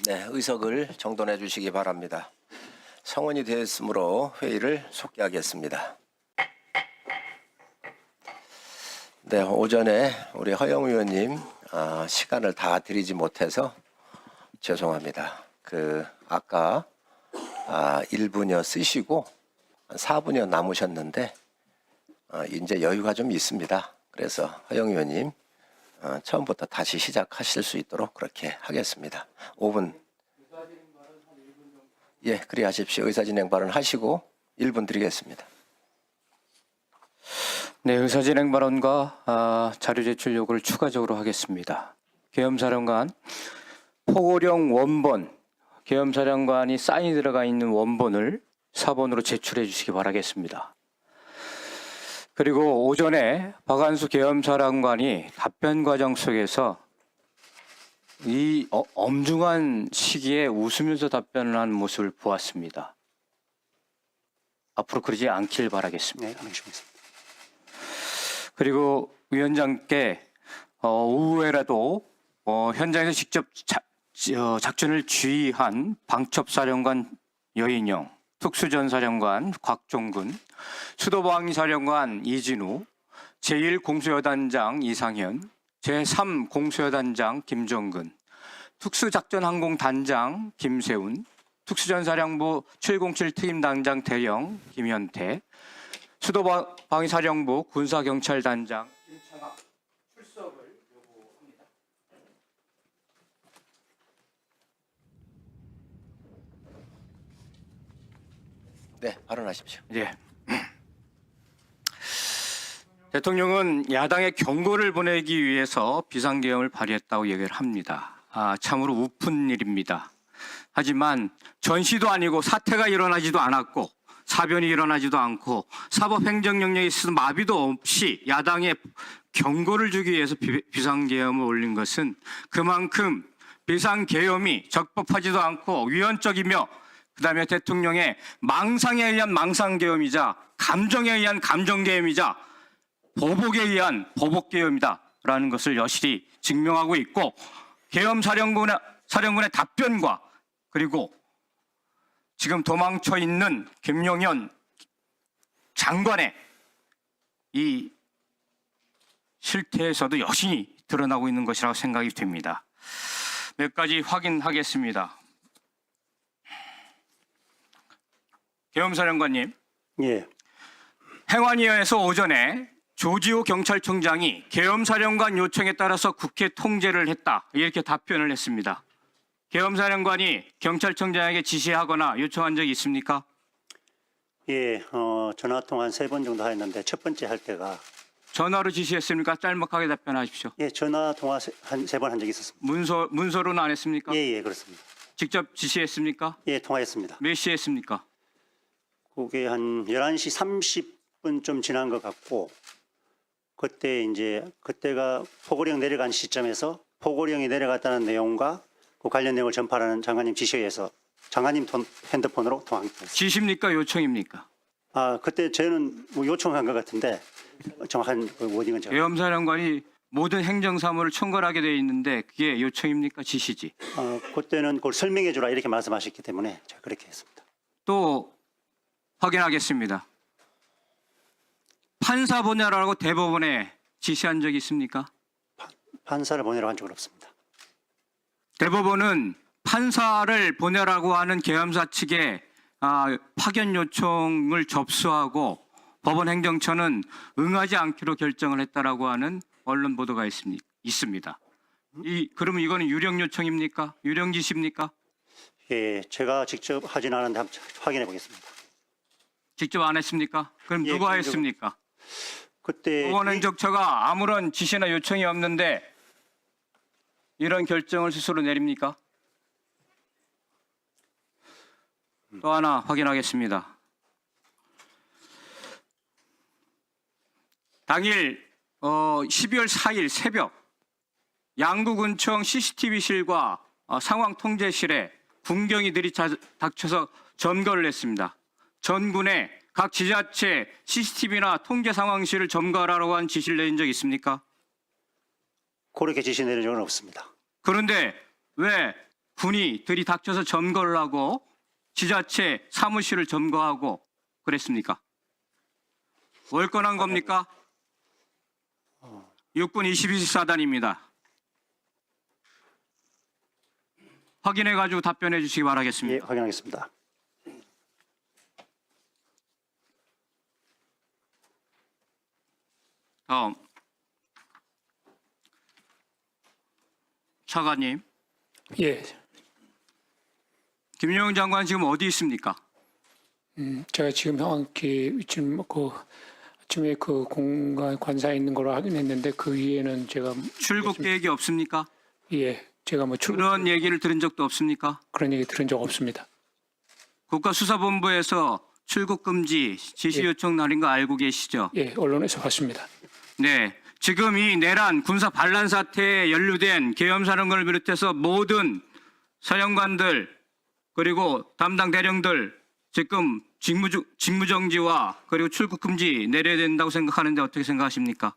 네, 의석을 정돈해 주시기 바랍니다. 성원이 되었으므로 회의를 속기하겠습니다. 네, 오전에 우리 허영 의원님 시간을 다 드리지 못해서 죄송합니다. 아까 1분여 쓰시고 4분여 남으셨는데 이제 여유가 좀 있습니다. 그래서 허영 의원님 처음부터 다시 시작하실 수 있도록 그렇게 하겠습니다. 5분. 예, 그리 하십시오. 의사진행 발언 하시고 1분 드리겠습니다. 네, 의사진행 발언과 자료 제출 요구를 추가적으로 하겠습니다. 계엄사령관 포고령 원본, 계엄사령관이 사인이 들어가 있는 원본을 사본으로 제출해 주시기 바라겠습니다. 그리고 오전에 박한수 계엄사령관이 답변 과정 속에서 이 엄중한 시기에 웃으면서 답변을 하는 모습을 보았습니다. 앞으로 그러지 않길 바라겠습니다. 네, 알겠습니다. 그리고 위원장께 오후에라도 현장에서 직접 작전을 지휘한 방첩사령관 여인영, 특수전사령관 곽종근, 수도방위사령관 이진우, 제1공수여단장 이상현, 제3공수여단장 김정근, 특수작전항공단장 김세훈, 특수전사령부 707 특임단장 대령 김현태, 수도방위사령부 군사경찰단장 김창학 출석을 요구합니다. 네, 발언하십시오. 예. 대통령은 야당에 경고를 보내기 위해서 비상계엄을 발휘했다고 얘기를 합니다. 참으로 우픈 일입니다. 하지만 전시도 아니고 사태가 일어나지도 않았고 사변이 일어나지도 않고 사법행정영역에 있어서 마비도 없이 야당에 경고를 주기 위해서 비상계엄을 올린 것은 그만큼 비상계엄이 적법하지도 않고 위헌적이며 그다음에 대통령의 망상에 의한 망상계엄이자 감정에 의한 감정계엄이자 보복에 의한 보복계엄이다라는 것을 여실히 증명하고 있고 계엄사령군의 답변과 그리고 지금 도망쳐 있는 김용현 장관의 이 실태에서도 여신이 드러나고 있는 것이라고 생각이 됩니다. 몇 가지 확인하겠습니다. 계엄사령관님, 예, 행안위에서 오전에 조지호 경찰청장이 계엄사령관 요청에 따라서 국회 통제를 했다 이렇게 답변을 했습니다. 계엄사령관이 경찰청장에게 지시하거나 요청한 적이 있습니까? 예, 전화 통화 한 3번 정도 했는데 첫 번째 할 때가 전화로 지시했습니까? 짤막하게 답변하십시오. 예, 전화 통화 한 3번 한 적이 있었습니다. 문서로는 안 했습니까? 예, 그렇습니다. 직접 지시했습니까? 예, 통화했습니다. 몇 시에 했습니까? 그게 한 11시 30분 좀 지난 것 같고 그때가 포고령 내려간 시점에서 포고령이 내려갔다는 내용과 그 관련 내용을 전파하는 장관님 지시에 의해서 장관님 핸드폰으로 통화했습니다. 지시입니까? 요청입니까? 그때 저는 뭐 요청한 것 같은데 정확한 그 워딩은 제가 계엄사령관이 모든 행정사무를 총괄하게 되어 있는데 그게 요청입니까? 지시지. 그때는 그걸 설명해 주라 이렇게 말씀하셨기 때문에 제가 그렇게 했습니다. 또 확인하겠습니다. 판사 보내라고 대법원에 지시한 적이 있습니까? 판사를 보내라고 한 적은 없습니다. 대법원은 판사를 보내라고 하는 계엄사 측에 파견 요청을 접수하고 법원 행정처는 응하지 않기로 결정을 했다라고 하는 언론 보도가 있습니다. 그러면 이거는 유령 요청입니까? 유령 지시입니까? 예, 제가 직접 하진 않았는데 한번 확인해 보겠습니다. 직접 안 했습니까? 그럼 예, 누가 했습니까? 그때 법원 행정처가 아무런 지시나 요청이 없는데 이런 결정을 스스로 내립니까? 또 하나 확인하겠습니다. 당일 12월 4일 새벽 양구군청 CCTV실과 상황 통제실에 군경이 들이닥쳐서 점거를 했습니다. 전군에 각 지자체 CCTV나 통제 상황실을 점거하라고 한 지시를 내린 적 있습니까? 그렇게 지시 내린 적은 없습니다. 그런데 왜 군이 들이닥쳐서 점거를 하고 지자체 사무실을 점거하고 그랬습니까? 월권한 겁니까? 육군 22사단입니다. 확인해가지고 답변해 주시기 예, 바라겠습니다. 확인하겠습니다. 다음 차관님, 예, 김용영 장관 지금 어디 있습니까? 제가 지금 형한테 지금 아침에 그 공간 관사에 있는 걸로 확인했는데 그 위에는 제가 출국 계획이 없습니까? 예, 제가 뭐 출국 그런 얘기를 들은 적도 없습니까? 그런 얘기 들은 적 없습니다. 국가수사본부에서 출국 금지 지시 요청 날인 거 알고 계시죠? 예, 언론에서 봤습니다. 네. 지금 이 내란 군사 반란 사태에 연루된 계엄사령관을 비롯해서 모든 사령관들 그리고 담당 대령들 지금 직무정지와 그리고 출국 금지 내려야 된다고 생각하는데 어떻게 생각하십니까?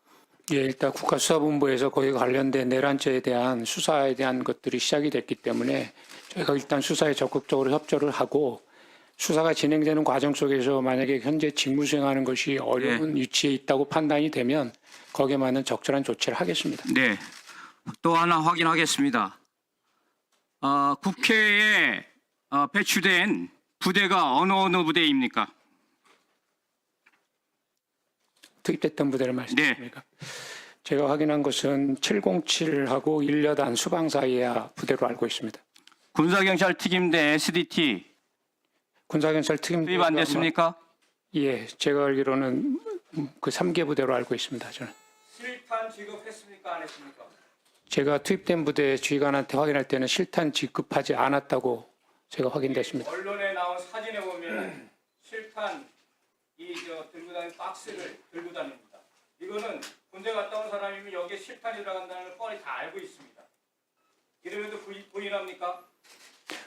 예, 일단 국가수사본부에서 거기 관련된 내란죄에 대한 수사에 대한 것들이 시작이 됐기 때문에 저희가 일단 수사에 적극적으로 협조를 하고 수사가 진행되는 과정 속에서 만약에 현재 직무 수행하는 것이 어려운 위치에 있다고 판단이 되면 거기에 맞는 적절한 조치를 하겠습니다. 네. 또 하나 확인하겠습니다. 국회에 배치된 부대가 어느 부대입니까? 투입됐던 부대를 말씀하십니까? 제가 확인한 것은 707하고 1여단 수방사이야 부대로 알고 있습니다. 군사경찰 특임대 SDT 군사경찰 특임 투입 안 됐습니까? 예, 제가 알기로는 그 3개 부대로 알고 있습니다. 저는 실탄 지급했습니까? 안 했습니까? 제가 투입된 부대 지휘관한테 확인할 때는 실탄 지급하지 않았다고 제가 확인됐습니다. 언론에 나온 사진에 보면 실탄 들고 다니는 박스를 들고 다닙니다. 이거는 군대 갔다 온 사람이면 여기에 실탄이 들어간다는 걸 뻔히 다 알고 있습니다. 이러면도 부인합니까?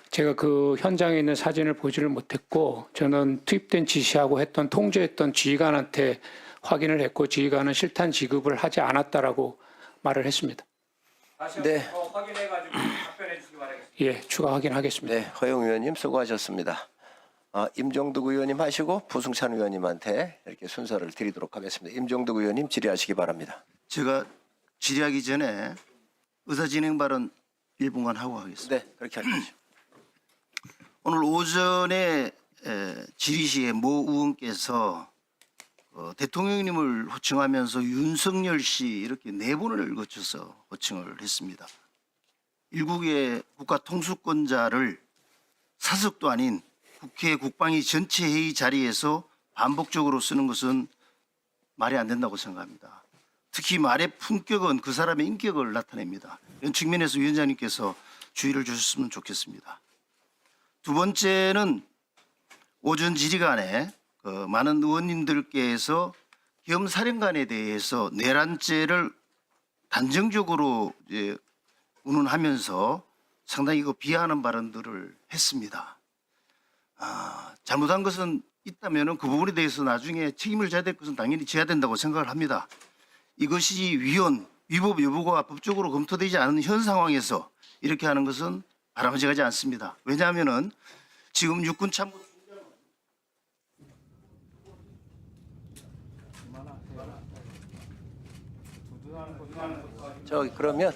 제가 그 현장에 있는 사진을 보지를 못했고 저는 투입된 지시하고 했던 통제했던 지휘관한테 확인을 했고 지휘관은 실탄 지급을 하지 않았다라고 말을 했습니다. 다시 네. 한번 더 확인해가지고 답변해 주시기 바라겠습니다. 예, 추가 확인하겠습니다. 네, 허용 의원님 수고하셨습니다. 임종득 의원님 하시고 부승찬 의원님한테 이렇게 순서를 드리도록 하겠습니다. 임종득 의원님 질의하시기 바랍니다. 제가 질의하기 전에 의사진행 발언 1분간 하고 하겠습니다. 네, 그렇게 하십시오. 오늘 오전에 질의 시에 모 의원께서 대통령님을 호칭하면서 윤석열 씨 이렇게 네 번을 거쳐서 호칭을 했습니다. 일국의 국가통수권자를 사석도 아닌 국회 국방위 전체 회의 자리에서 반복적으로 쓰는 것은 말이 안 된다고 생각합니다. 특히 말의 품격은 그 사람의 인격을 나타냅니다. 이런 측면에서 위원장님께서 주의를 주셨으면 좋겠습니다. 두 번째는 오전 질의간에 많은 의원님들께서 계엄사령관에 대해서 내란죄를 단정적으로 운운하면서 상당히 비하하는 발언들을 했습니다. 잘못한 것은 있다면 그 부분에 대해서 나중에 책임을 져야 될 것은 당연히 져야 된다고 생각을 합니다. 이것이 위법 여부가 법적으로 검토되지 않은 현 상황에서 이렇게 하는 것은 바람직하지 않습니다. 왜냐하면 지금 육군 참모 그러면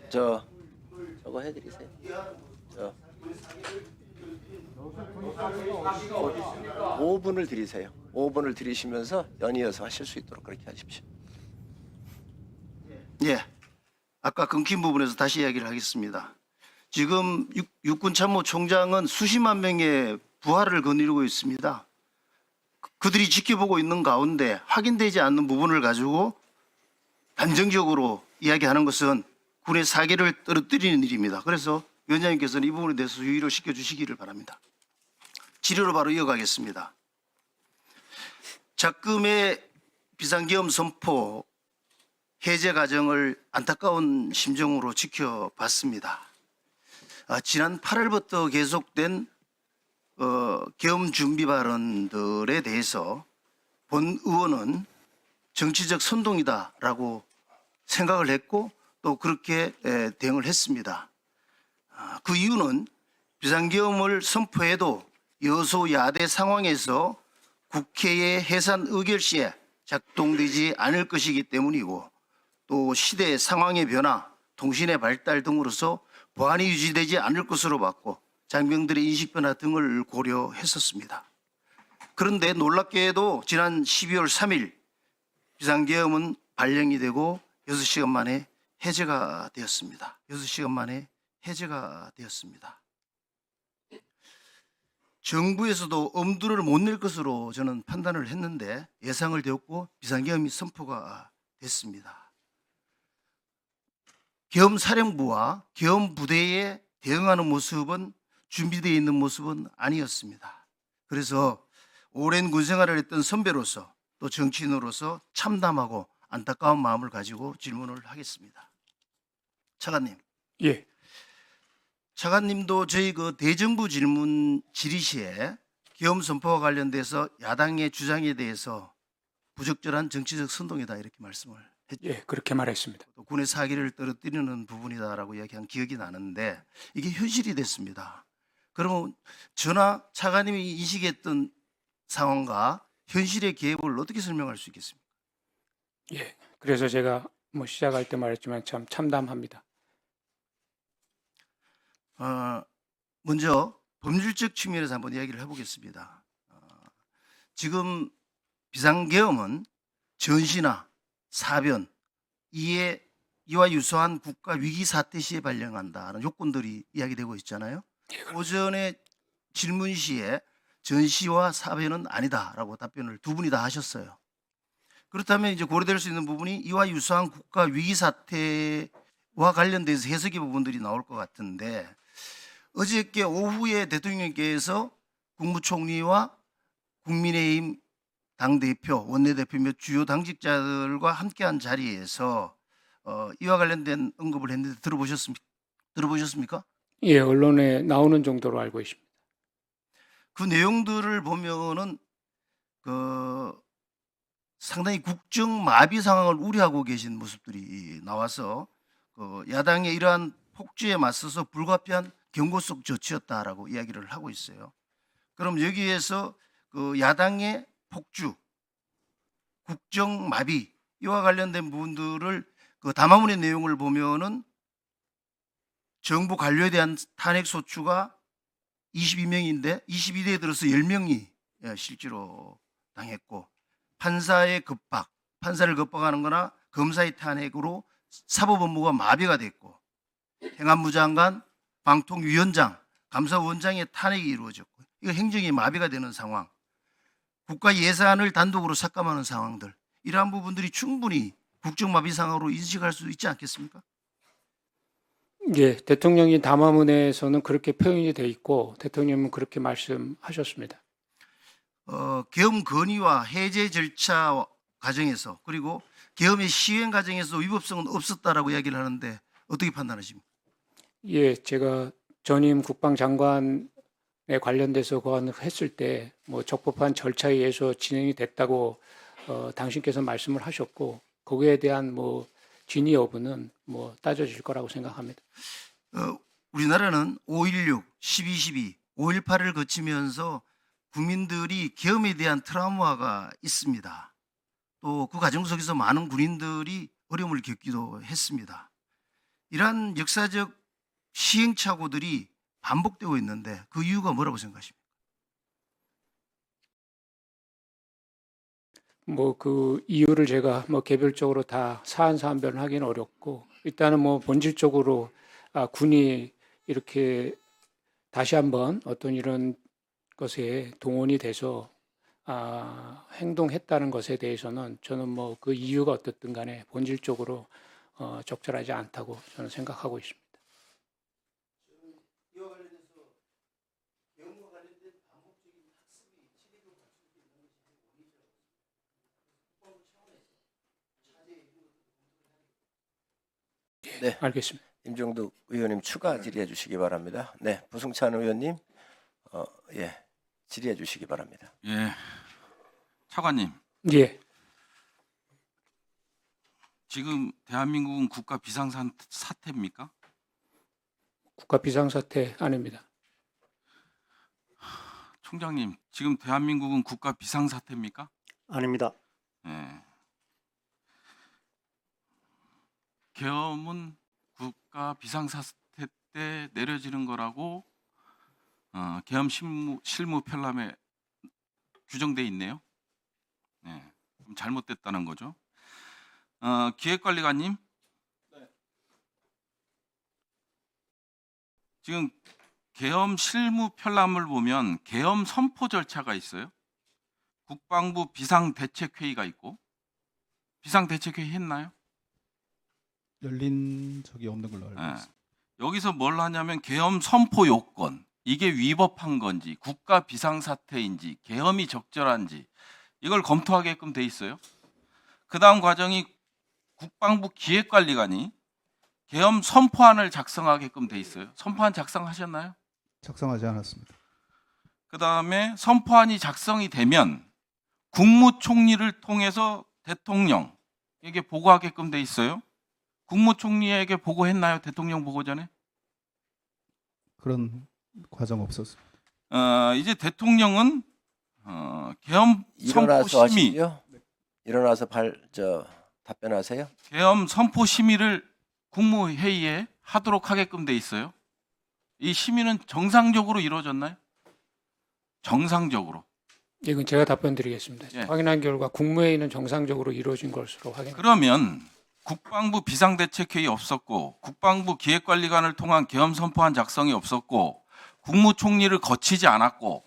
저거 해드리세요. 5분을 드리세요. 5분을 드리시면서 연이어서 하실 수 있도록 그렇게 하십시오. 예, 아까 끊긴 부분에서 다시 이야기를 하겠습니다. 지금 육군 참모총장은 수십만 명의 부하를 거느리고 있습니다. 그들이 지켜보고 있는 가운데 확인되지 않는 부분을 가지고 단정적으로 이야기하는 것은 군의 사기를 떨어뜨리는 일입니다. 그래서 위원장님께서는 이 부분에 대해서 유의를 시켜주시기를 바랍니다. 질의로 바로 이어가겠습니다. 작금의 비상계엄 선포 해제 과정을 안타까운 심정으로 지켜봤습니다. 지난 8월부터 계속된 계엄 준비 발언들에 대해서 본 의원은 정치적 선동이다라고 생각을 했고 또 그렇게 대응을 했습니다. 그 이유는 비상계엄을 선포해도 여소야대 상황에서 국회의 해산 의결 시에 작동되지 않을 것이기 때문이고 또 시대 상황의 변화, 통신의 발달 등으로서 보안이 유지되지 않을 것으로 봤고 장병들의 인식 변화 등을 고려했었습니다. 그런데 놀랍게도 지난 12월 3일 비상계엄은 발령이 되고 6시간 만에 해제가 되었습니다. 6시간 만에 해제가 되었습니다. 정부에서도 엄두를 못 낼 것으로 저는 판단을 했는데 예상을 되었고 비상계엄이 선포가 됐습니다. 계엄사령부와 계엄부대에 대응하는 모습은 준비되어 있는 모습은 아니었습니다. 그래서 오랜 군생활을 했던 선배로서 또 정치인으로서 참담하고 안타까운 마음을 가지고 질문을 하겠습니다. 차관님. 예. 차관님도 저희 그 대정부 질문 질의 계엄 선포와 관련돼서 야당의 주장에 대해서 부적절한 정치적 선동이다 이렇게 말씀을 했죠. 예, 그렇게 말했습니다. 또 군의 사기를 떨어뜨리는 부분이다라고 이야기한 기억이 나는데 이게 현실이 됐습니다. 그러면 저나 차관님이 인식했던 상황과 현실의 갭을 어떻게 설명할 수 있겠습니까? 예. 그래서 제가 뭐 시작할 때 말했지만 참 참담합니다. 먼저 법률적 측면에서 한번 이야기를 해보겠습니다. 지금 비상계엄은 전시나 사변 이와 유사한 국가 위기 사태 시에 발령한다는 요건들이 이야기되고 있잖아요. 오전에 질문 시에 전시와 사변은 아니다라고 답변을 두 분이 다 하셨어요. 그렇다면 이제 고려될 수 있는 부분이 이와 유사한 국가 위기 사태와 관련돼서 해석의 부분들이 나올 것 같은데 어저께 오후에 대통령께서 국무총리와 국민의힘 당대표, 원내대표 몇 주요 당직자들과 함께한 자리에서 이와 관련된 언급을 했는데 들어보셨습니까? 예, 언론에 나오는 정도로 알고 있습니다. 그 내용들을 보면은 상당히 국정 마비 상황을 우려하고 계신 모습들이 나와서 야당의 이러한 폭주에 맞서서 불가피한 경고성 조치였다라고 이야기를 하고 있어요. 그럼 여기에서 야당의 폭주, 국정 마비 이와 관련된 부분들을 담화문의 내용을 보면은 정부 관료에 대한 탄핵 소추가 22명인데 22대에 들어서 10명이 실제로 당했고 판사의 겁박, 판사를 겁박하는 거나 검사의 탄핵으로 사법업무가 마비가 됐고 행안부 장관, 방통위원장, 감사원장의 탄핵이 이루어졌고 이거 행정이 마비가 되는 상황, 국가 예산을 단독으로 삭감하는 상황들 이러한 부분들이 충분히 국정마비 상황으로 인식할 수 있지 않겠습니까? 예, 대통령이 담화문에서는 그렇게 표현이 돼 있고 대통령은 그렇게 말씀하셨습니다. 계엄 건의와 해제 절차 과정에서 그리고 계엄의 시행 과정에서 위법성은 없었다라고 이야기를 하는데 어떻게 판단하십니까? 예, 제가 전임 국방장관에 관련돼서 했을 때 뭐 적법한 절차에 의해서 진행이 됐다고 당신께서 말씀을 하셨고 거기에 대한 뭐 진위 여부는 뭐 따져질 거라고 생각합니다. 우리나라는 5.16, 12.12, 5.18을 거치면서 국민들이 계엄에 대한 트라우마가 있습니다. 또 그 과정 속에서 많은 군인들이 어려움을 겪기도 했습니다. 이러한 역사적 시행착오들이 반복되고 있는데 그 이유가 뭐라고 생각하십니까? 뭐 그 이유를 제가 뭐 개별적으로 다 사안 사안별로 하기는 어렵고 일단은 뭐 본질적으로 군이 이렇게 다시 한번 어떤 이런 것에 동원이 돼서 행동했다는 것에 대해서는 저는 뭐 그 이유가 어떻든 간에 본질적으로 적절하지 않다고 저는 생각하고 있습니다. 네, 알겠습니다. 임종득 의원님 추가 질의해 주시기 바랍니다. 네, 부승찬 의원님, 질의해 주시기 바랍니다. 예, 차관님, 예, 지금 대한민국은 국가 비상사태입니까? 국가 비상사태 아닙니다. 총장님, 지금 대한민국은 국가 비상사태입니까? 아닙니다. 예. 계엄은 국가 비상사태 때 내려지는 거라고 계엄 실무 편람에 규정돼 있네요. 네, 그럼 잘못됐다는 거죠. 기획관리관님, 지금 계엄 실무 편람을 보면 계엄 선포 절차가 있어요. 국방부 비상대책회의가 있고, 비상대책회의 했나요? 열린 적이 없는 걸로 알고 예. 있습니다. 여기서 뭘 하냐면 계엄 선포 요건, 이게 위법한 건지, 국가 비상사태인지, 계엄이 적절한지 이걸 검토하게끔 돼 있어요. 그 다음 과정이 국방부 기획관리관이 계엄 선포안을 작성하게끔 돼 있어요. 선포안 작성하셨나요? 작성하지 않았습니다. 그 다음에 선포안이 작성이 되면 국무총리를 통해서 대통령에게 보고하게끔 돼 있어요. 국무총리에게 보고했나요? 대통령 보고 전에? 그런 과정 없었습니다. 이제 대통령은 계엄 선포 일어나서 심의, 하시죠. 일어나서 답변하세요. 계엄 선포 심의를 국무회의에 하도록 하게끔 돼 있어요. 이 심의는 정상적으로 이루어졌나요? 정상적으로. 이건 제가 답변드리겠습니다. 예. 확인한 결과 국무회의는 정상적으로 이루어진 것으로 확인합니다. 그러면 국방부 비상대책회의 없었고, 국방부 기획관리관을 통한 계엄 선포안 작성이 없었고, 국무총리를 거치지 않았고,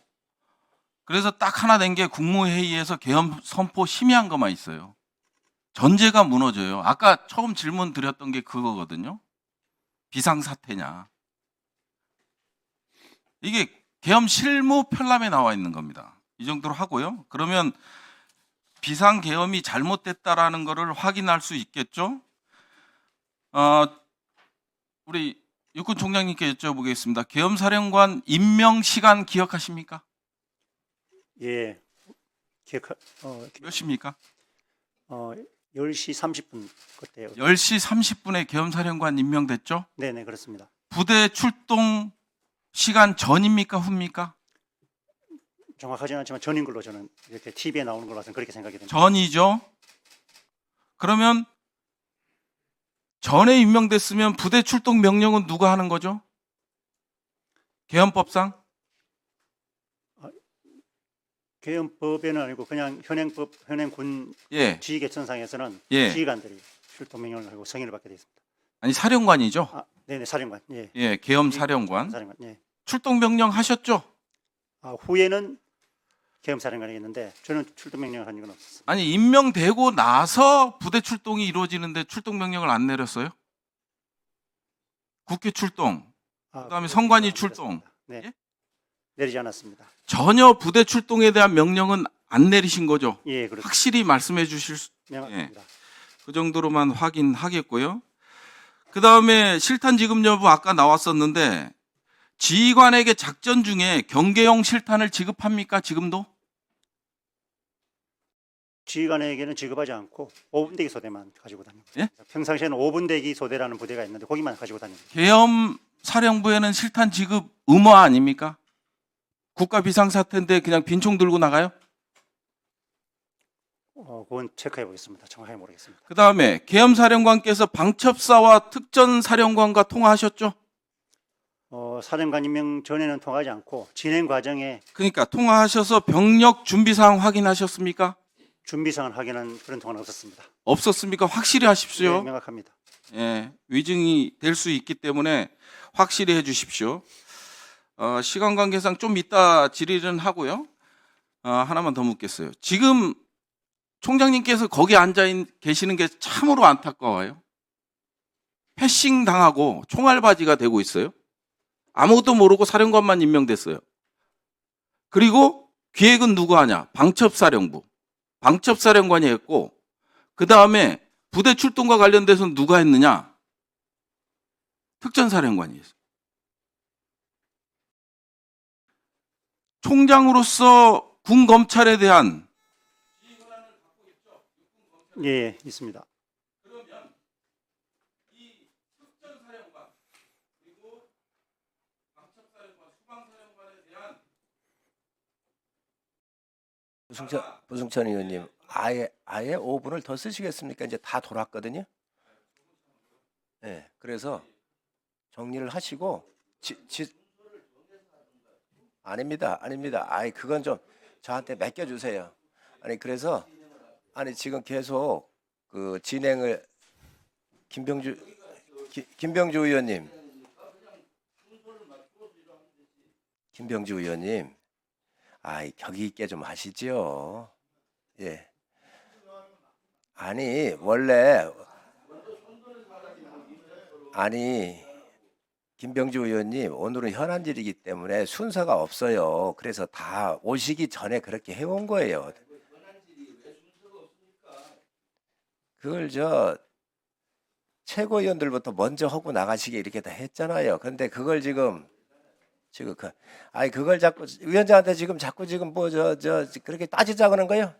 그래서 딱 하나 된 게 국무회의에서 계엄 선포 심의한 것만 있어요. 전제가 무너져요. 아까 처음 질문 드렸던 게 그거거든요. 비상사태냐. 이게 계엄 실무 편람에 나와 있는 겁니다. 이 정도로 하고요. 그러면 비상계엄이 잘못됐다라는 것을 확인할 수 있겠죠. 우리 육군 총장님께 여쭤보겠습니다. 계엄사령관 임명 시간 기억하십니까? 예. 몇 시입니까? 10시 30분 그때요. 10시 30분에 계엄사령관 임명됐죠? 네네, 그렇습니다. 부대 출동 시간 전입니까? 후입니까? 정확하지는 않지만 전인 걸로 저는 이렇게 TV에 나오는 걸로 봐서는 그렇게 생각이 됩니다. 전이죠. 그러면 전에 임명됐으면 부대 출동 명령은 누가 하는 거죠? 계엄법상? 계엄법에는 아니고 그냥 현행군 예. 지휘계천상에서는 예. 지휘관들이 출동 명령을 하고 승인을 받게 되어 있습니다. 아니 사령관이죠. 네네, 사령관. 예. 예, 계엄 사령관. 사령관. 예. 출동 명령 하셨죠? 후에는 계엄사령관이 있는데 저는 출동 명령을 한 적은 없었습니다. 아니 임명되고 나서 부대 출동이 이루어지는데 출동 명령을 안 내렸어요? 국회 출동, 그다음에 성관이 출동. 네. 예? 내리지 않았습니다. 전혀 부대 출동에 대한 명령은 안 내리신 거죠? 예, 그렇습니다. 확실히 말씀해 주실 수, 명확합니다. 그 정도로만 확인하겠고요. 그 다음에 실탄 지급 여부 아까 나왔었는데 지휘관에게 작전 중에 경계용 실탄을 지급합니까? 지금도? 지휘관에게는 지급하지 않고 5분대기 소대만 가지고 다닙니다. 예? 평상시에는 5분대기 소대라는 부대가 있는데 거기만 가지고 다닙니다. 계엄 사령부에는 실탄 지급 의무 아닙니까? 국가 비상사태인데 그냥 빈총 들고 나가요? 그건 체크해 보겠습니다. 정확하게 모르겠습니다. 그 다음에 계엄 사령관께서 방첩사와 특전 사령관과 통화하셨죠? 사령관 임명 전에는 통하지 않고 진행 과정에 그러니까 통화하셔서 병력 준비 사항 확인하셨습니까? 준비상을 확인한 그런 통화는 없었습니다. 없었습니까? 확실히 네, 하십시오. 명확합니다. 예, 위증이 될 수 있기 때문에 확실히 해 주십시오. 시간 관계상 좀 이따 질의는 하고요. 하나만 더 묻겠어요. 지금 총장님께서 거기 앉아 계시는 게 참으로 안타까워요. 패싱 당하고 총알바지가 되고 있어요. 아무것도 모르고 사령관만 임명됐어요. 그리고 기획은 누가 하냐? 방첩사령부. 방첩사령관이 했고, 그 다음에 부대 출동과 관련돼서는 누가 했느냐? 특전사령관이 했어요. 총장으로서 군 검찰에 대한 예, 있습니다. 부승찬 의원님, 아예 5분을 더 쓰시겠습니까? 이제 다 돌았거든요. 네, 그래서 정리를 하시고 아닙니다. 아이 그건 좀 저한테 맡겨주세요. 아니 그래서 지금 계속 그 진행을 김병주 의원님, 김병주 의원님, 아이 격이 있게 좀 하시지요. 예. 아니 원래 김병주 의원님 오늘은 현안질이기 때문에 순서가 없어요. 그래서 다 오시기 전에 그렇게 해온 거예요. 그걸 최고위원들부터 먼저 하고 나가시게 이렇게 다 했잖아요. 근데 그걸 그걸 자꾸 위원장한테 자꾸 그렇게 따지자고 하는 거예요.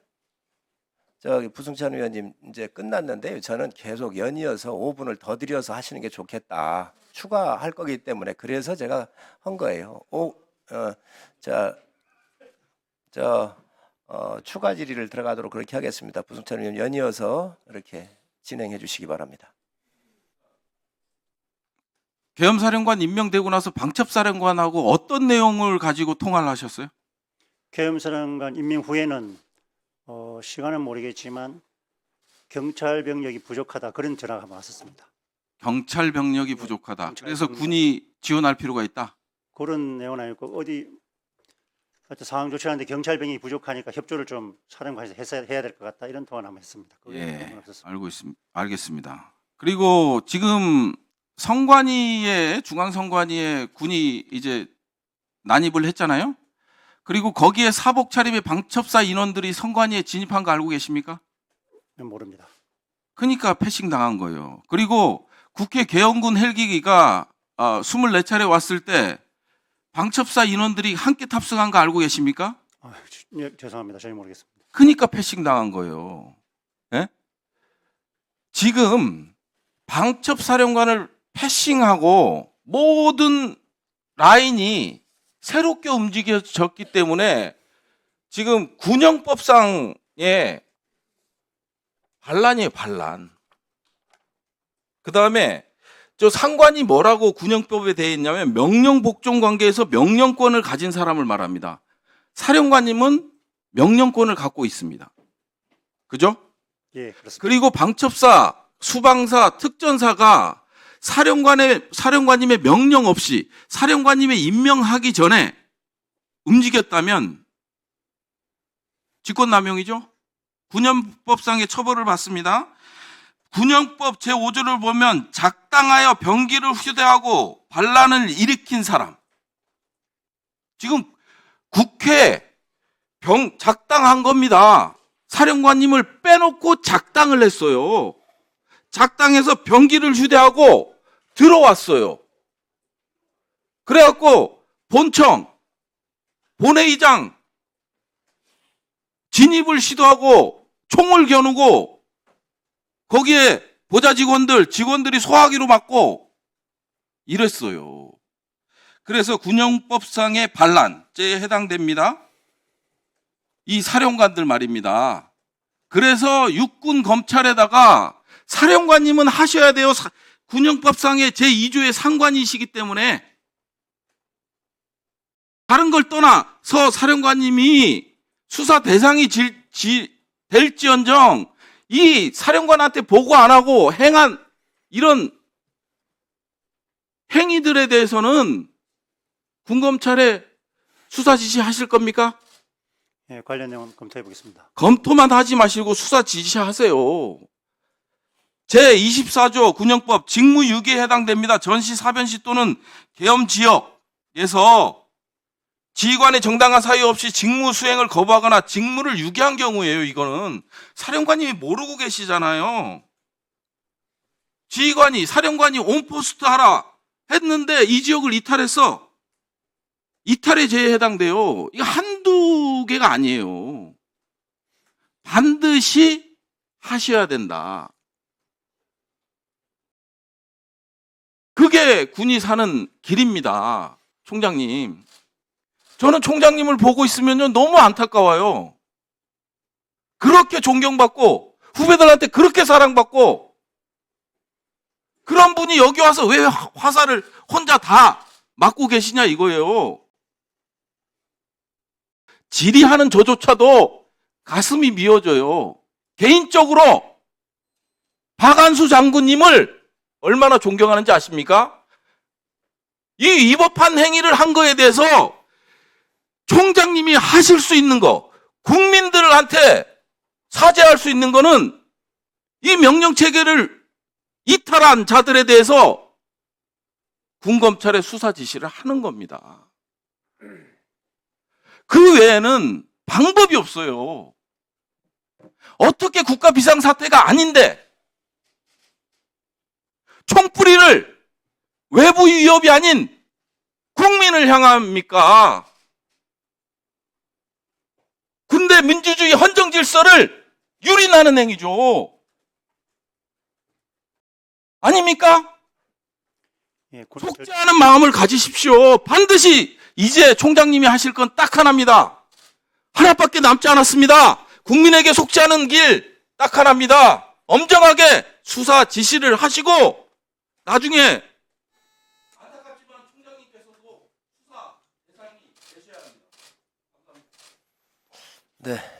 부승찬 의원님 이제 끝났는데요. 저는 계속 연이어서 5분을 더 드려서 하시는 게 좋겠다. 추가할 거기 때문에 그래서 제가 한 거예요. 추가 질의를 들어가도록 그렇게 하겠습니다. 부승찬 의원 연이어서 이렇게 진행해 주시기 바랍니다. 계엄사령관 임명되고 나서 방첩사령관하고 어떤 내용을 가지고 통화를 하셨어요? 계엄사령관 임명 후에는 시간은 모르겠지만 경찰 병력이 부족하다 그런 전화가 왔었습니다. 경찰 병력이 부족하다. 그래서 군이 지원할 필요가 있다. 그런 내용은 아니고 어디 하여튼 상황 좋지 않은데 경찰 병력이 부족하니까 협조를 좀 사령관에서 해야 될 것 같다 이런 통화를 한번 했습니다. 예, 알겠습니다. 그리고 지금 중앙선관위에 군이 이제 난입을 했잖아요. 그리고 거기에 사복 차림의 방첩사 인원들이 선관위에 진입한 거 알고 계십니까? 모릅니다. 그러니까 패싱 당한 거예요. 그리고 국회 계엄군 헬기가 24차례 왔을 때 방첩사 인원들이 함께 탑승한 거 알고 계십니까? 네, 죄송합니다. 저희 모르겠습니다. 그러니까 패싱 당한 거예요. 예? 지금 방첩사령관을 패싱하고 모든 라인이 새롭게 움직여졌기 때문에 지금 군형법상의 반란이에요, 반란. 그 다음에 상관이 뭐라고 군형법에 되어 있냐면 명령복종 관계에서 명령권을 가진 사람을 말합니다. 사령관님은 명령권을 갖고 있습니다. 그죠? 예, 그렇습니다. 그리고 방첩사, 수방사, 특전사가 사령관님의 명령 없이 사령관님의 임명하기 전에 움직였다면 직권남용이죠. 군형법상의 처벌을 받습니다. 군형법 제5조를 보면 작당하여 병기를 휴대하고 반란을 일으킨 사람. 지금 국회 작당한 겁니다. 사령관님을 빼놓고 작당을 했어요. 작당해서 병기를 휴대하고 들어왔어요. 그래갖고 본청, 본회의장 진입을 시도하고 총을 겨누고 거기에 보좌 직원들이 소화기로 맞고 이랬어요. 그래서 군형법상의 반란죄에 해당됩니다. 이 사령관들 말입니다. 그래서 육군 검찰에다가 사령관님은 하셔야 돼요. 군형법상의 제2조의 상관이시기 때문에 다른 걸 떠나서 사령관님이 수사 대상이 될지언정 이 사령관한테 보고 안 하고 행한 이런 행위들에 대해서는 군검찰에 수사 지시하실 겁니까? 예, 관련 내용은 검토해 보겠습니다. 검토만 하지 마시고 수사 지시하세요. 제24조 군형법 직무유기에 해당됩니다. 전시, 사변시 또는 계엄지역에서 지휘관의 정당한 사유 없이 직무 수행을 거부하거나 직무를 유기한 경우예요. 이거는 사령관님이 모르고 계시잖아요. 지휘관이 사령관이 온포스트 하라 했는데 이 지역을 이탈했어. 이탈의 죄에 해당돼요. 이거 한두 개가 아니에요. 반드시 하셔야 된다. 그게 군이 사는 길입니다. 총장님. 저는 총장님을 보고 있으면요 너무 안타까워요. 그렇게 존경받고 후배들한테 그렇게 사랑받고 그런 분이 여기 와서 왜 화살을 혼자 다 맞고 계시냐 이거예요. 질의하는 저조차도 가슴이 미어져요. 개인적으로 박안수 장군님을 얼마나 존경하는지 아십니까? 이 위법한 행위를 한 거에 대해서 총장님이 하실 수 있는 거, 국민들한테 사죄할 수 있는 거는 이 명령 체계를 이탈한 자들에 대해서 군검찰의 수사 지시를 하는 겁니다. 그 외에는 방법이 없어요. 어떻게 국가 비상사태가 아닌데 총뿌리를 외부 위협이 아닌 국민을 향합니까? 군대 민주주의 헌정 질서를 유린하는 행위죠. 아닙니까? 예, 속죄하는 마음을 가지십시오. 반드시 이제 총장님이 하실 건 딱 하나입니다. 하나밖에 남지 않았습니다. 국민에게 속죄하는 길 딱 하나입니다. 엄정하게 수사 지시를 하시고 나중에 안타깝지만 총장님께서도 수사 대상이 되셔야 합니다. 감사합니다. 네.